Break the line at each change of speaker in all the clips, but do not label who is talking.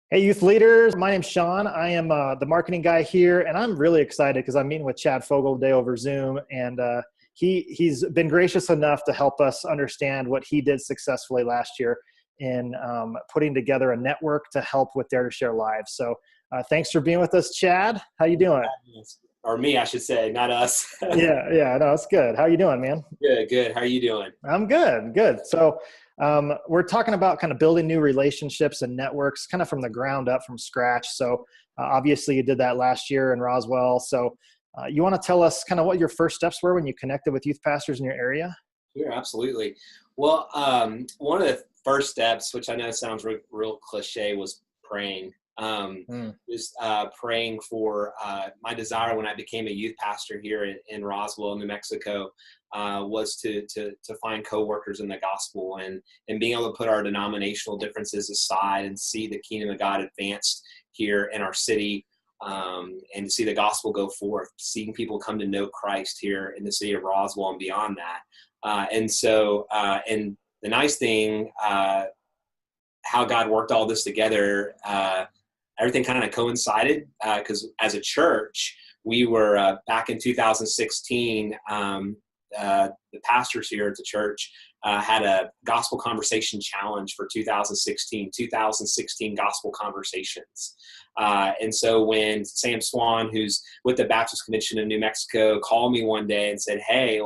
Hey, youth leaders. My name's Sean. I am the marketing guy here, and I'm really excited because I'm meeting with Chad Fogle today over Zoom, and he's been gracious enough to help us understand what he did successfully last year in putting together a network to help with Dare to Share Live. So thanks for being with us, Chad. How you doing?
Or me, I should say, not us.
Yeah, no, it's good. How you doing, man?
Good. How are you doing?
I'm good. So we're talking about kind of building new relationships and networks kind of from the ground up, from scratch. So obviously you did that last year in Roswell. So you want to tell us kind of what your first steps were when you connected with youth pastors in your area?
Sure, absolutely. Well, one of the first steps, which I know sounds real cliche, was praying. Just praying for my desire when I became a youth pastor here in Roswell, New Mexico, was to find coworkers in the gospel and being able to put our denominational differences aside and see the kingdom of God advanced here in our city, and to see the gospel go forth, seeing people come to know Christ here in the city of Roswell and beyond that. And the nice thing, how God worked all this together, everything kind of coincided because as a church, we were back in 2016, the pastors here at the church had a gospel conversation challenge for 2016 gospel conversations. And so when Sam Swan, who's with the Baptist Convention in New Mexico, called me one day and said, hey,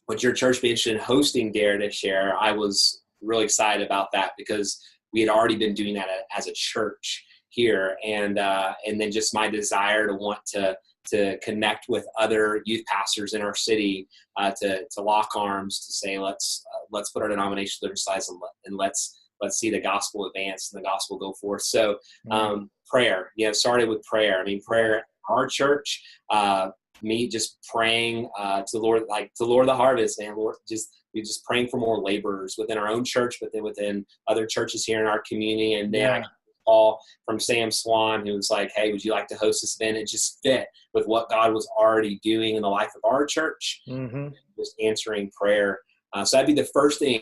would your church be interested in hosting Dare to Share? I was really excited about that because we had already been doing that as a church here. And then just my desire to want to connect with other youth pastors in our city, to lock arms, to say, let's put our denomination to the side and let's see the gospel advance and the gospel go forth. So prayer, started with prayer. I mean, prayer, our church, me just praying to the Lord, like to the Lord of the harvest, man, Lord, we just praying for more laborers within our own church, but then within other churches here in our community. And then I got a call from Sam Swan, who was like, hey, would you like to host this event? It just fit with what God was already doing in the life of our church, just answering prayer. So that'd be the first thing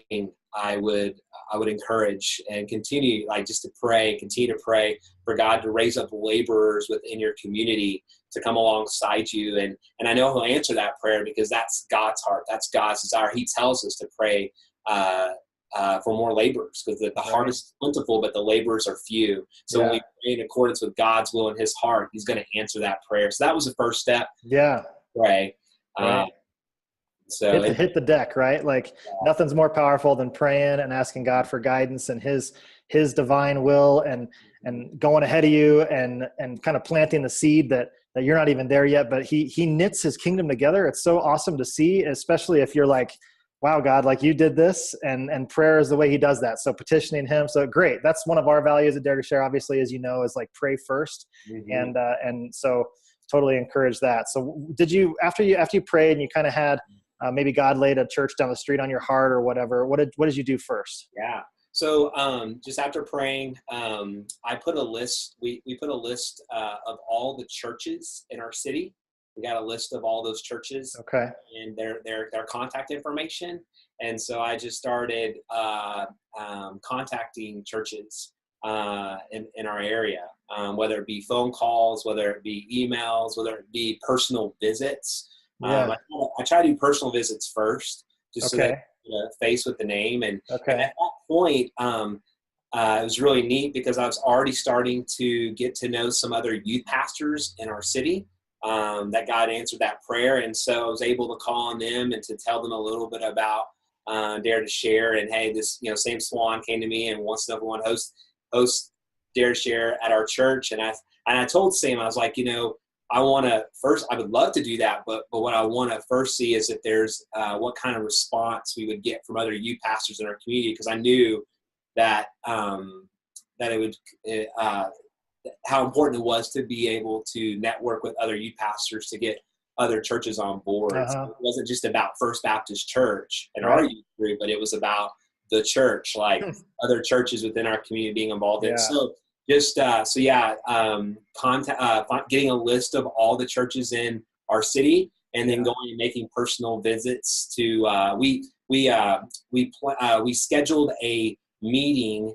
I would encourage, and continue just to continue to pray for God to raise up laborers within your community to come alongside you. And I know he'll answer that prayer because that's God's heart. That's God's desire. He tells us to pray for more laborers because the harvest is plentiful, but the laborers are few. So when we pray in accordance with God's will and his heart, he's going to answer that prayer. So that was the first step.
Yeah.
Pray.
Right. So hit the deck, right? Nothing's more powerful than praying and asking God for guidance and his divine will and going ahead of you and kind of planting the seed that you're not even there yet, but he knits his kingdom together. It's so awesome to see, especially if you're like, wow, God, you did this, and prayer is the way he does that. So petitioning him. So great. That's one of our values at Dare to Share, obviously, as you know, is pray first. And so totally encourage that. So did you, after you prayed and you kind of had, maybe God laid a church down the street on your heart or whatever, what did you do first?
Yeah. So just after praying, I put a list. We put a list of all the churches in our city. We got a list of all those churches,
okay,
and their contact information. And so I just started contacting churches in our area, whether it be phone calls, whether it be emails, whether it be personal visits. I try to do personal visits first, just so that face with the name. And at that point, it was really neat because I was already starting to get to know some other youth pastors in our city, that God answered that prayer. And so I was able to call on them and to tell them a little bit about Dare to Share. And hey, this, Sam Swan came to me and wants to everyone host Dare to Share at our church. And I told Sam, I was like, I would love to do that, but what I want to first see is if there's what kind of response we would get from other youth pastors in our community, because I knew that it would how important it was to be able to network with other youth pastors to get other churches on board. So it wasn't just about First Baptist Church and our youth group, but it was about the church, other churches within our community being involved in. So just getting a list of all the churches in our city, and then going and making personal visits to. We scheduled a meeting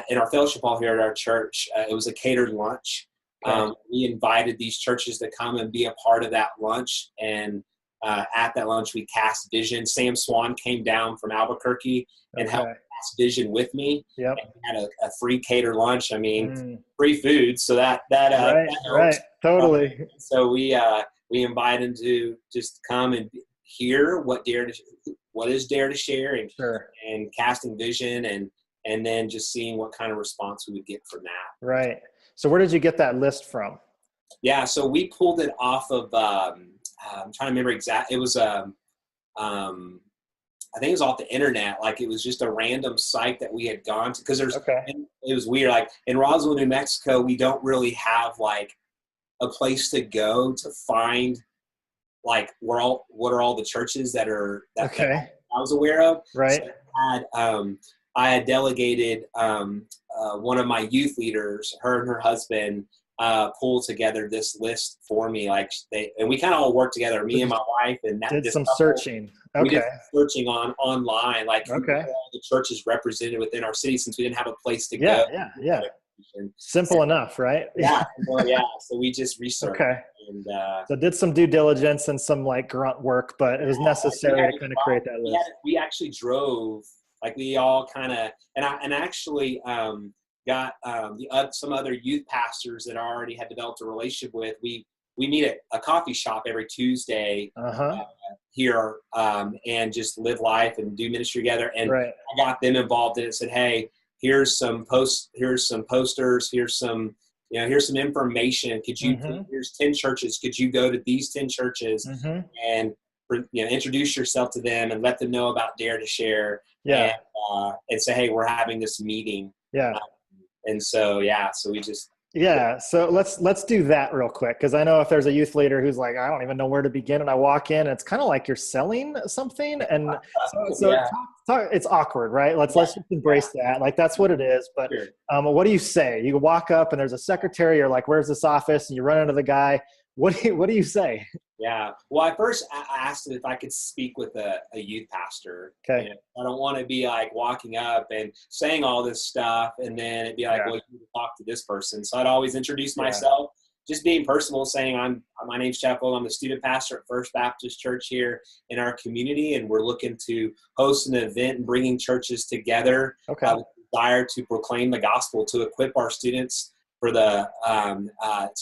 in our fellowship hall here at our church, it was a catered lunch.
Okay.
We invited these churches to come and be a part of that lunch. And at that lunch, we cast vision. Sam Swan came down from Albuquerque and helped cast vision with me.
Yep.
And we had a free catered lunch. I mean, free food. So that
right. Totally.
So we invite them to just come and hear what is Dare to Share, and and casting vision, and then just seeing what kind of response we would get from that.
Right. So where did you get that list from?
Yeah. So we pulled it off of, I'm trying to remember exactly. It was, I think it was off the internet. Like, it was just a random site that we had gone to, because it was weird. Like, in Roswell, New Mexico, we don't really have like a place to go to find like what are all the churches that I was aware of.
Right.
So I had delegated one of my youth leaders, her and her husband, pull together this list for me. Like, and we kind of all worked together, me and my wife, and
did some searching.
We did some searching online, like all the churches represented within our city, since we didn't have a place to go.
Yeah. Simple enough, right?
Yeah. Well, yeah. So we just researched. And,
so did some due diligence and some like grunt work, but it was necessary to kind of create that list.
We actually drove, like, we all kind of, and I actually got some other youth pastors that I already had developed a relationship with. We meet at a coffee shop every Tuesday here, and just live life and do ministry together. And I got them involved in it. Said, hey, here's some posters, here's some information. Could you, here's 10 churches. Could you go to these 10 churches and introduce yourself to them and let them know about Dare to Share. And say, hey, we're having this meeting. And so we just.
So let's do that real quick, because I know if there's a youth leader who's like, I don't even know where to begin, and I walk in and it's kind of like you're selling something, and it's awkward, right? Let's just embrace that, like that's what it is. But what do you say? You walk up and there's a secretary, you're like, where's this office? And you run into the guy. What do you say?
Yeah. Well, I first asked him if I could speak with a youth pastor.
Okay.
I don't want to be like walking up and saying all this stuff, and then it'd be like, well, you need to talk to this person. So I'd always introduce myself, just being personal, saying my name's Jeff Fogle. I'm the student pastor at First Baptist Church here in our community, and we're looking to host an event and bringing churches together with the desire to proclaim the gospel, to equip our students for to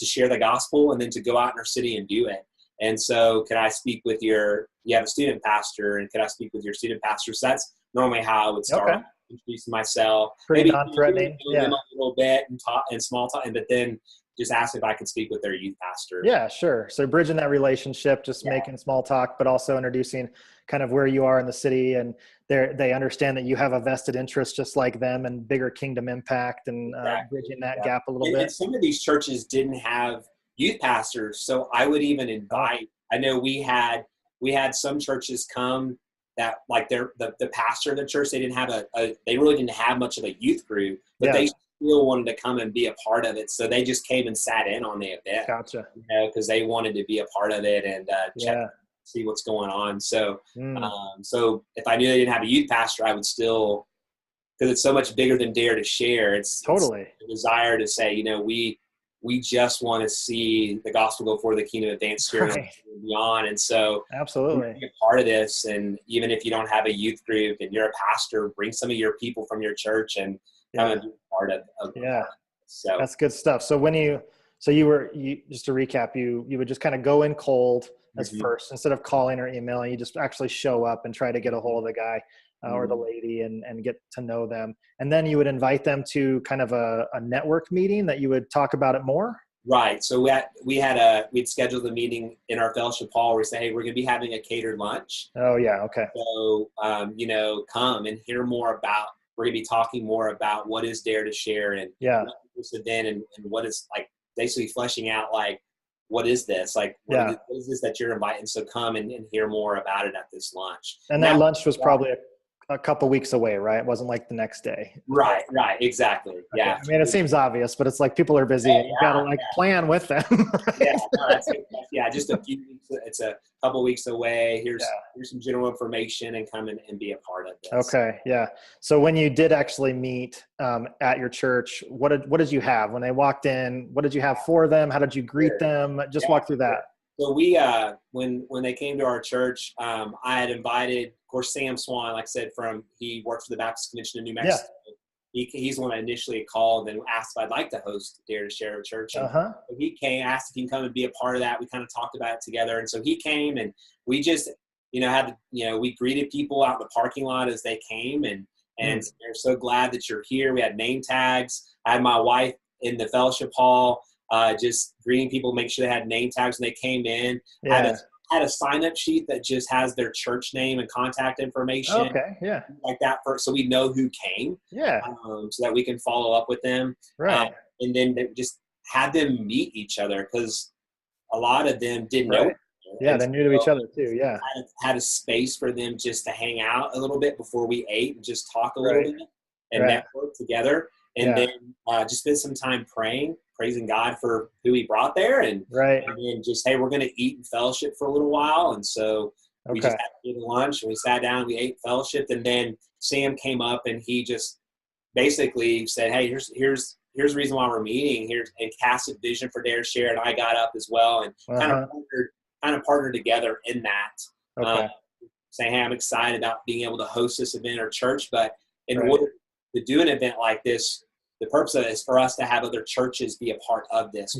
share the gospel, and then to go out in our city and do it. And so, can I speak with you have a student pastor, and can I speak with your student pastor? So that's normally how I would start, introducing myself.
Pretty non-threatening.
Them a little bit and talk and small talk, but then just ask if I can speak with their youth pastor.
Yeah, sure. So bridging that relationship, just making small talk, but also introducing kind of where you are in the city, and they understand that you have a vested interest just like them, and bigger kingdom impact, and bridging that gap a little bit.
And some of these churches didn't have youth pastors, so I would even invite. I know we had some churches come that, like, the pastor of the church, they didn't have they really didn't have much of a youth group, but they still wanted to come and be a part of it. So they just came and sat in on the event.
Gotcha.
Because they wanted to be a part of it and see what's going on. So so if I knew they didn't have a youth pastor, I would still, because it's so much bigger than Dare to Share. It's a desire to say, we just want to see the gospel go forward, the kingdom advance here and beyond. And so
absolutely
be a part of this. And even if you don't have a youth group and you're a pastor, bring some of your people from your church and come and be a part of So
that's good stuff. So just to recap, you would just kind of go in cold as first, instead of calling or emailing, you just actually show up and try to get a hold of the guy or the lady and get to know them. And then you would invite them to kind of a network meeting that you would talk about it more.
Right. So we'd scheduled a meeting in our fellowship hall where we say, hey, we're going to be having a catered lunch.
Oh yeah. Okay.
So, come and hear more about, we're going to be talking more about what is Dare to Share and what is this event and what is, like, basically fleshing out, like, what is this? Like, what is this that you're inviting? So come and hear more about it at this lunch.
And that lunch was probably a couple weeks away, right? It wasn't like the next day.
Right, exactly.
Okay.
Yeah.
I mean, it seems obvious, but it's like people are busy. You got to like plan with them. Right?
Yeah, no, just a few weeks. It's a couple weeks away. Here's some general information, and come in and be a part of this.
Okay, yeah. So when you did actually meet at your church, what did you have when they walked in? What did you have for them? How did you greet them? Just walk through that.
So we, when they came to our church, I had invited, of course, Sam Swan, like I said, he worked for the Baptist Convention in New Mexico. He's the one I initially called and asked if I'd like to host Dare to Share a Church. And he came, asked if he can come and be a part of that. We kind of talked about it together. And so he came, and we just, we greeted people out in the parking lot as they came, and they're so glad that you're here. We had name tags. I had my wife in the fellowship hall, just greeting people, make sure they had name tags when they came in. Had a sign-up sheet that just has their church name and contact information.
Okay, yeah.
Like that, so we know who came.
Yeah.
So that we can follow up with them.
Right.
And then just had them meet each other, because a lot of them didn't know.
Yeah, they're new to each other too. Yeah.
Had a space for them just to hang out a little bit before we ate and just talk a little bit and network together. And then just spend some time praising God for who he brought there. And then just, hey, we're going to eat and fellowship for a little while. And so we just had lunch, and we sat down and we ate fellowship. And then Sam came up, and he just basically said, hey, here's the reason why we're meeting here, and cast a vision for Dare to Share. And I got up as well, and kind of partnered together in that. Saying, hey, I'm excited about being able to host this event at our church, but in order to do an event like this, the purpose of it is for us to have other churches be a part of this.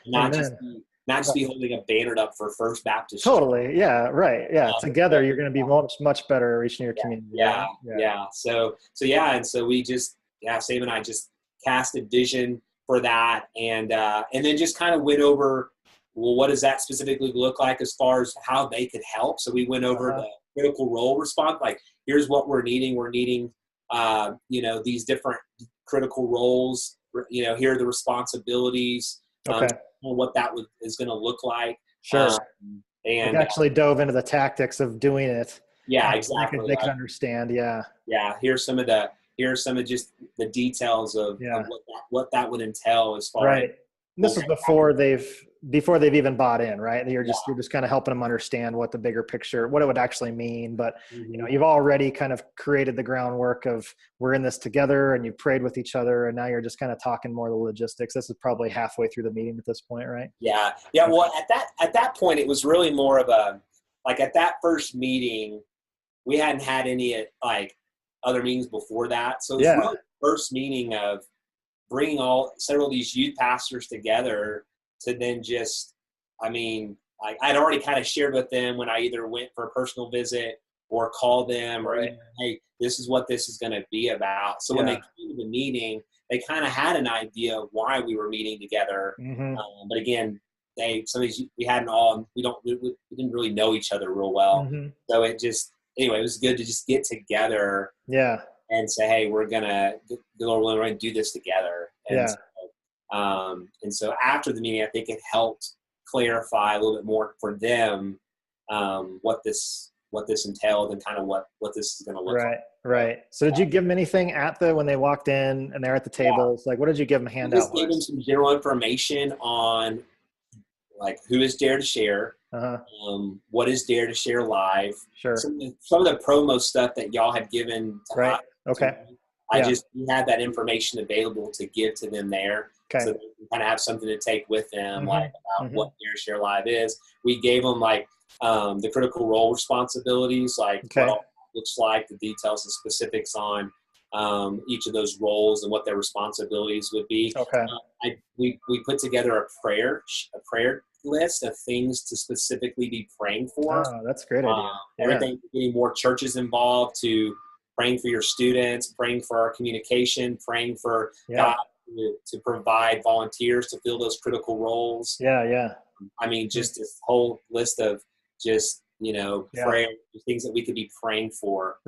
Not just be holding a banner up for First Baptist.
Totally. Yeah. Right. Yeah. Together, you're going to be much better reaching your community.
Yeah. So and so we just, Sam and I just cast a vision for that, and then just kind of went over, well, what does that specifically look like as far as how they could help? So we went over the critical role response. Like, here's what we're needing. We're needing, these different critical roles. Here are the responsibilities. What that is going to look like.
Sure. And actually dove into the tactics of doing it.
Yeah, exactly.
They can understand. Yeah.
Yeah. Here's some of just the details of what that would entail as far as.
This is before they've even bought in, right? You're just kind of helping them understand what the bigger picture, what it would actually mean. But you've already kind of created the groundwork of, we're in this together, and you prayed with each other, and now you're just kind of talking more of the logistics. This is probably halfway through the meeting at this point, right?
Yeah. Well, at that point, it was really more of a, like, at that first meeting, we hadn't had any like other meetings before that, so it was really the first meeting of bringing several of these youth pastors together to then just, like, I'd already kind of shared with them when I either went for a personal visit or called them, or, hey, this is what this is going to be about. So when they came to the meeting, they kind of had an idea of why we were meeting together. But again, some of these we didn't really know each other real well. So it was good to just get together. Yeah. And say, hey, we're going to do this together. And so after the meeting, I think it helped clarify a little bit more for them what this entailed, and kind of what this is going to look like. Right.
So did you give them anything when they walked in and they're at the tables? Like, what did you give them handout?
Just gave them some general information on, like, who is Dare to Share? What is Dare to Share Live? Sure. Some of the promo stuff that y'all had given to us.
Okay.
We had that information available to give to them there. So they can kind of have something to take with them, like, about what Dare to Share Live is. We gave them, like, the critical role responsibilities, like what all that looks like, the details and specifics on each of those roles and what their responsibilities would be. We put together a prayer list of things to specifically be praying for.
Oh, that's a great idea.
Everything, getting more churches involved, to praying for your students, praying for our communication, praying for God to provide volunteers to fill those critical roles. Just this whole list of just, prayer, things that we could be praying for.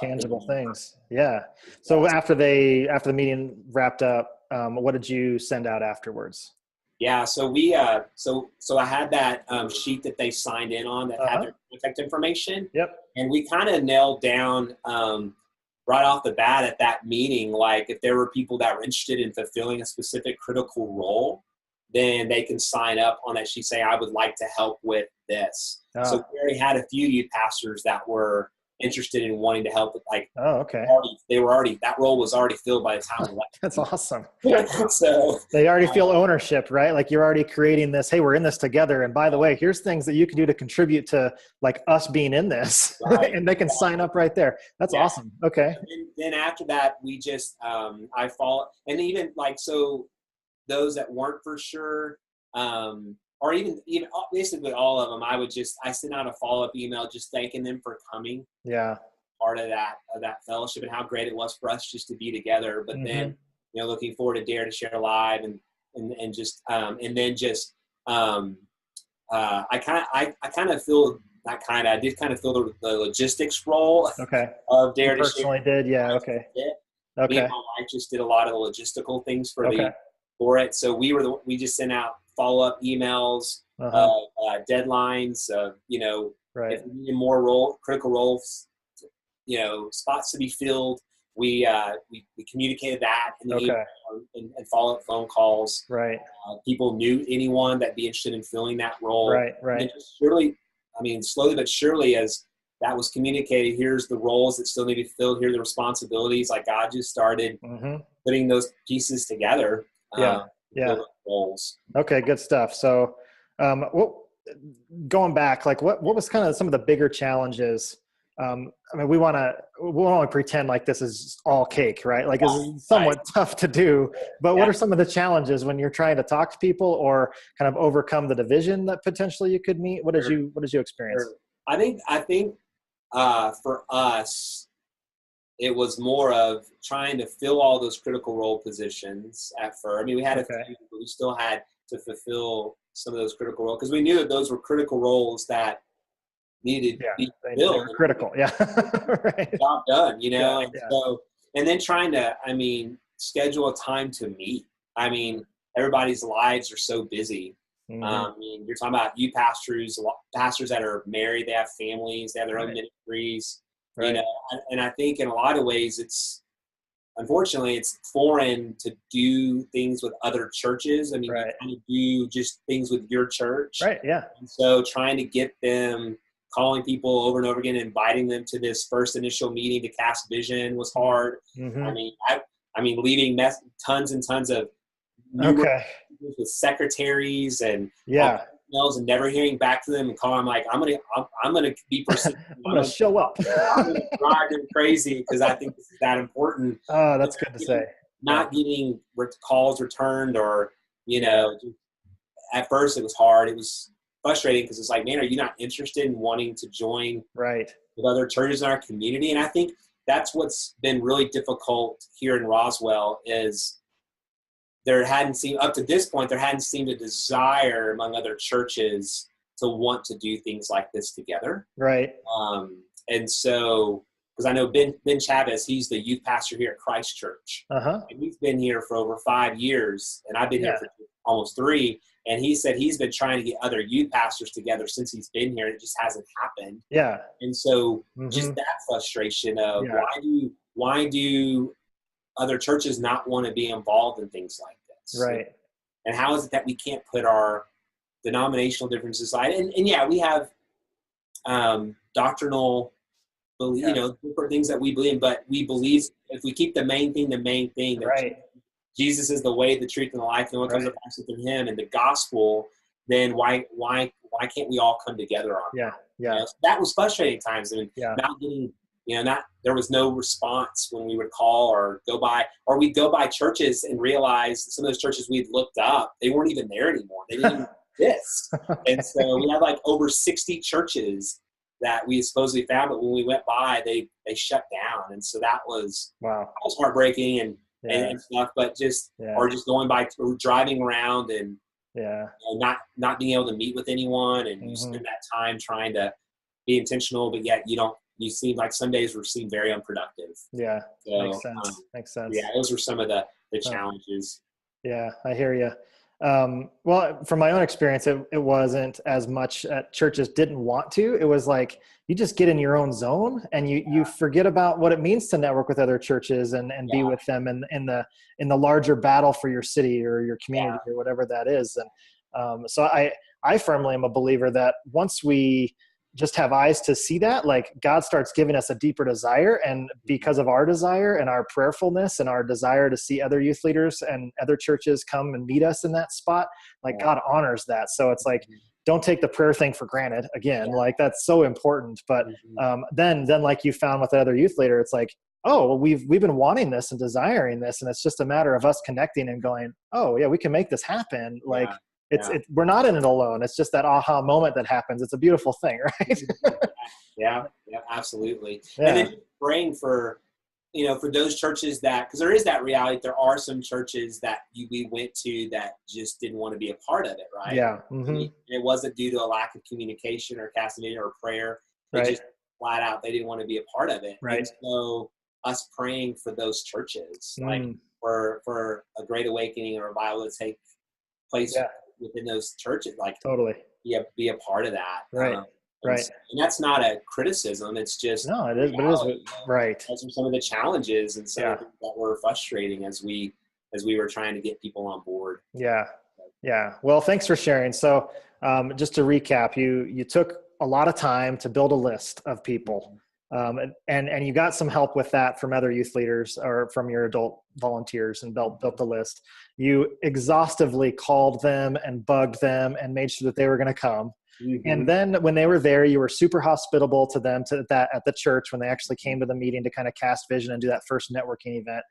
Tangible things. Yeah. So after the meeting wrapped up, what did you send out afterwards?
Yeah, so I had that sheet that they signed in on that had their contact information.
Yep.
And we kind of nailed down right off the bat at that meeting, like if there were people that were interested in fulfilling a specific critical role, then they can sign up on that sheet saying, I would like to help with this. So we already had a few youth pastors that were interested in wanting to help with, like,
okay.
That role was already filled by the time we left.
That's awesome.
So
they already feel ownership, right? Like you're already creating this, hey, we're in this together. And by the way, here's things that you can do to contribute to like us being in this. Right. And they can sign up right there. That's awesome. Okay.
And then after that, we just, I follow, and even like, so those that weren't for sure, or even basically all of them, I sent out a follow-up email just thanking them for coming.
Yeah.
Part of that fellowship and how great it was for us just to be together. But then, looking forward to Dare to Share Live and just, and then just, I did kind of fill the logistics role.
Okay.
Of Dare
you
to Share.
Personally did. Yeah. Okay. Okay.
Me and my wife just did a lot of the logistical things for it. So we just sent out follow-up emails, deadlines,
right.
if we needed more critical roles, spots to be filled. We communicated that in the email and follow-up phone calls.
Right.
People knew anyone that'd be interested in filling that role.
Right. Right.
And just slowly but surely, as that was communicated, here's the roles that still need to be filled. Here are the responsibilities. Like God just started putting those pieces together. Roles.
Okay, good stuff. So, going back, like what was kind of some of the bigger challenges? We want to pretend like this is all cake, right? Like it's somewhat tough to do, but what are some of the challenges when you're trying to talk to people or kind of overcome the division that potentially you could meet? What did you experience?
Sure. I think for us, it was more of trying to fill all those critical role positions at first. We had a few, but we still had to fulfill some of those critical roles because we knew that those were critical roles that needed to be filled.
They were critical, right.
Job done, So, and then trying to, schedule a time to meet. Everybody's lives are so busy. You're talking about youth pastors that are married, they have families, they have their own ministries. Right. And I think in a lot of ways unfortunately it's foreign to do things with other churches. You kind of do just things with your church.
Right. Yeah.
And so trying to get them, calling people over and over again, inviting them to this first initial meeting to cast vision was hard. Leaving tons and tons of with secretaries and emails and never hearing back to them and calling. I'm like, I'm gonna be persistent.
I'm gonna show up.
I'm gonna drive them crazy because I think this is that important.
Oh, that's good to say.
Not getting calls returned or at first it was hard. It was frustrating because it's like, man, are you not interested in wanting to join with other churches in our community? And I think that's what's been really difficult here in Roswell is up to this point, there hadn't seemed a desire among other churches to want to do things like this together. Right. And so, because I know Ben Chavez, he's the youth pastor here at Christ Church. And he's been here for over 5 years, and I've been here for almost 3. And he said he's been trying to get other youth pastors together since he's been here. It just hasn't happened. Yeah. And so just that frustration of why do other churches not want to be involved in things like this? Right. And how is it that we can't put our denominational differences aside? And we have doctrinal belief, different things that we believe in, but we believe if we keep the main thing, that Jesus is the way, the truth, and the life, no one comes up through him and the gospel, then why can't we all come together on that? So that was frustrating at times. Not getting, there was no response when we would call or go by, or we'd go by churches and realize some of those churches we'd looked up, they weren't even there anymore. They didn't even exist. And so we had like over 60 churches that we supposedly found, but when we went by, they shut down. And so that was heartbreaking and stuff, but or just going by or driving around and not being able to meet with anyone and you spend that time trying to be intentional, but yet you seem like some days seem very unproductive. Yeah. So, makes sense. Yeah. Those were some of the challenges.
Yeah, I hear you. Well, from my own experience, it wasn't as much churches didn't want to. It was like, you just get in your own zone and you forget about what it means to network with other churches and be with them in the larger battle for your city or your community or whatever that is. And so I firmly am a believer that once we just have eyes to see that, like God starts giving us a deeper desire, and because of our desire and our prayerfulness and our desire to see other youth leaders and other churches come and meet us in that spot, like God honors that. So it's like, don't take the prayer thing for granted again. Like that's so important. But then like you found with the other youth leader, it's like, oh, well, we've been wanting this and desiring this, and it's just a matter of us connecting and going, oh yeah, we can make this happen. Like we're not in it alone. It's just that aha moment that happens. It's a beautiful thing, right?
Yeah, absolutely. And then praying for, for those churches because there is that reality. There are some churches that we went to that just didn't want to be a part of it, right?
Yeah.
And it wasn't due to a lack of communication or casting or prayer. They just flat out, they didn't want to be a part of it.
Right.
And so us praying for those churches, like for a great awakening or revival to take place within those churches, like
totally
be a part of that.
Right. Right.
And that's not a criticism. It's just
no, it is, but it is right.
Those are some of the challenges and some of the things that were frustrating as we were trying to get people on board.
Yeah. Yeah. Well, thanks for sharing. So just to recap, you took a lot of time to build a list of people. And you got some help with that from other youth leaders or from your adult volunteers and built the list. You exhaustively called them and bugged them and made sure that they were going to come. And then when they were there, you were super hospitable to them at the church when they actually came to the meeting to kind of cast vision and do that first networking event.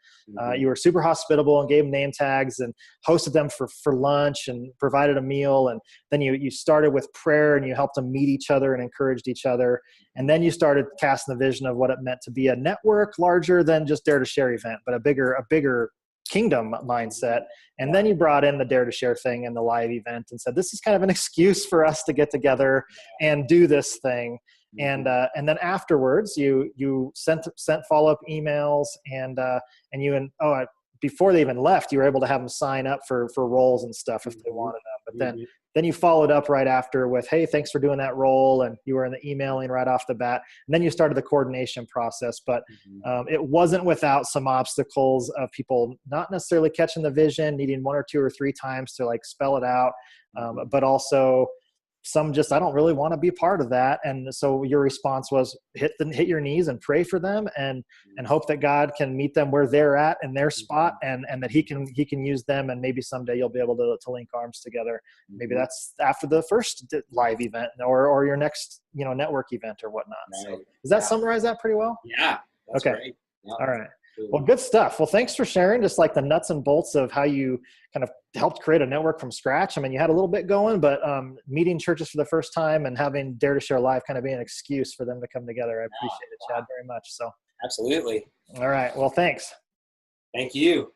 You were super hospitable and gave them name tags and hosted them for lunch and provided a meal. And then you started with prayer and you helped them meet each other and encouraged each other. And then you started casting the vision of what it meant to be a network larger than just Dare to Share event, but a bigger kingdom mindset. And then you brought in the Dare to Share thing and the live event and said, this is kind of an excuse for us to get together and do this thing. And then afterwards you sent follow-up emails and before they even left, you were able to have them sign up for roles and stuff if they wanted them. But then you followed up right after with, hey, thanks for doing that role. And you were in the emailing right off the bat. And then you started the coordination process. But it wasn't without some obstacles of people not necessarily catching the vision, needing 1 or 2 or 3 times to like spell it out. But also some just, I don't really want to be part of that. And so your response was hit your knees and pray for them and hope that God can meet them where they're at in their spot and that he can use them. And maybe someday you'll be able to link arms together. Maybe that's after the first live event or your next, network event or whatnot. Right. So does that summarize that pretty well?
Yeah. That's
okay.
Great. Yeah.
All right. Well, good stuff. Well, thanks for sharing just like the nuts and bolts of how you kind of helped create a network from scratch. I mean, you had a little bit going, but meeting churches for the first time and having Dare to Share Live kind of be an excuse for them to come together. I appreciate it, Chad, very much. So
absolutely.
All right. Well, thanks.
Thank you.